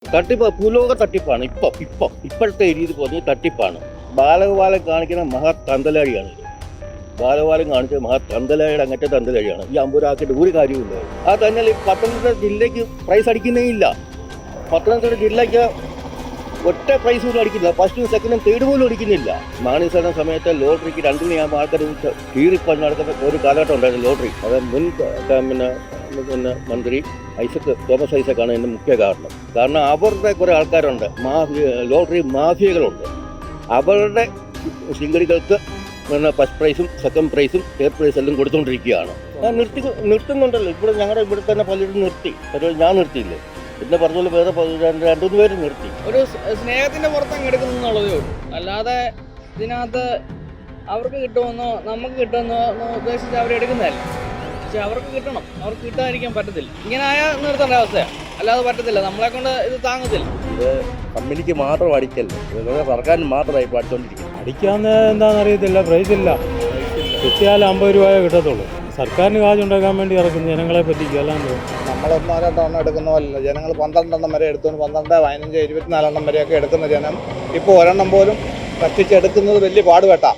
തട്ടിപ്പ് ഭൂലോക തട്ടിപ്പാണ്. ഇപ്പോഴത്തെ രീതി പറഞ്ഞ് തട്ടിപ്പാണ്. ബാലഗോപാലൻ കാണിക്കുന്ന മഹാ തന്തലാഴിയാണ് ഇത്. ബാലഗോപാലൻ കാണിച്ച മഹാ തന്തലാഴിയുടെ അങ്ങനത്തെ തന്തലാഴിയാണ്. ഈ അമ്പൂരാക്കിയിട്ട് ഒരു കാര്യമില്ല. അത് തന്നെ ഈ പത്തനംതിട്ട ജില്ലയ്ക്ക് പ്രൈസ് അടിക്കുന്നേ ഇല്ല. പത്തനംതിട്ട ജില്ലയ്ക്ക് ഒറ്റ പ്രൈസ് പോലും അടിക്കില്ല. ഫസ്റ്റും സെക്കൻഡും തേർഡ് പോലും അടിക്കുന്നില്ല. മാണിസയുടെ സമയത്ത് ലോട്ടറിക്ക് 2 മണിയാകുമ്പോൾ ആൾക്കാർ കീറിപ്പഞ്ഞ് നടക്കുന്ന ഒരു കാലഘട്ടം ഉണ്ടായിരുന്നു ലോട്ടറി. അത് മുൻ മന്ത്രി തോമസ് ഐസക്കാണ് ഇതിൻ്റെ മുഖ്യ കാരണം അവരുടെ കുറേ ആൾക്കാരുണ്ട്, ലോട്ടറി മാഫിയകളുണ്ട്. അവരുടെ ശിങ്കടികൾക്ക് ഫസ്റ്റ് പ്രൈസും സെക്കൻഡ് പ്രൈസും തേർഡ് പ്രൈസ് എല്ലാം കൊടുത്തുകൊണ്ടിരിക്കുകയാണ്. നിർത്തുന്നുണ്ടല്ലോ. ഞങ്ങളുടെ ഇവിടെ തന്നെ പലരും നിർത്തി. ഞാൻ നിർത്തിയില്ലേ, പിന്നെ പറഞ്ഞ പോലെ വേറെ 2-3 പേര് നിർത്തി. ഒരു സ്നേഹത്തിന്റെ പുറത്തങ്ങ് എടുക്കുന്നുള്ളതേ ഉള്ളൂ. അല്ലാതെ ഇതിനകത്ത് അവർക്ക് കിട്ടുമെന്നോ നമുക്ക് കിട്ടുമെന്നോ ഉദ്ദേശിച്ച് അവരെടുക്കുന്നതല്ല. പക്ഷെ അവർക്ക് കിട്ടണം, അവർക്ക് കിട്ടാതിരിക്കാൻ പറ്റത്തില്ല. ഇങ്ങനെ ആയാൽ നിർത്തേണ്ട അവസ്ഥയാണ്, അല്ലാതെ പറ്റത്തില്ല. നമ്മളെ കൊണ്ട് ഇത് താങ്ങത്തില്ല. ഇത് കമ്പനിക്ക് മാത്രം അടിക്കല്ല, സർക്കാരിന് മാത്രമായി ഇപ്പോൾ അടിച്ചോണ്ടിരിക്കുന്നത്. അടിക്കാന്ന് എന്താണെന്ന് അറിയത്തില്ല. പ്രൈസ് ഇല്ല, കിട്ടിയാൽ 50 രൂപയെ കിട്ടത്തുള്ളൂ. സർക്കാരിന് കാശുണ്ടാക്കാൻ വേണ്ടി ഇറക്കും, ജനങ്ങളെ പറ്റിക്കും. അല്ലാണ്ട് നമ്മൾ 1-2 എണ്ണം എടുക്കുന്ന പോലല്ല. ജനങ്ങൾ 12 എണ്ണം വരെ എടുത്തു. 12, 15, 24 എണ്ണം വരെയൊക്കെ എടുക്കുന്ന ജനം ഇപ്പോൾ ഒരെണ്ണം പോലും പറ്റിച്ചെടുക്കുന്നത് വലിയ പാടുപെട്ടാ.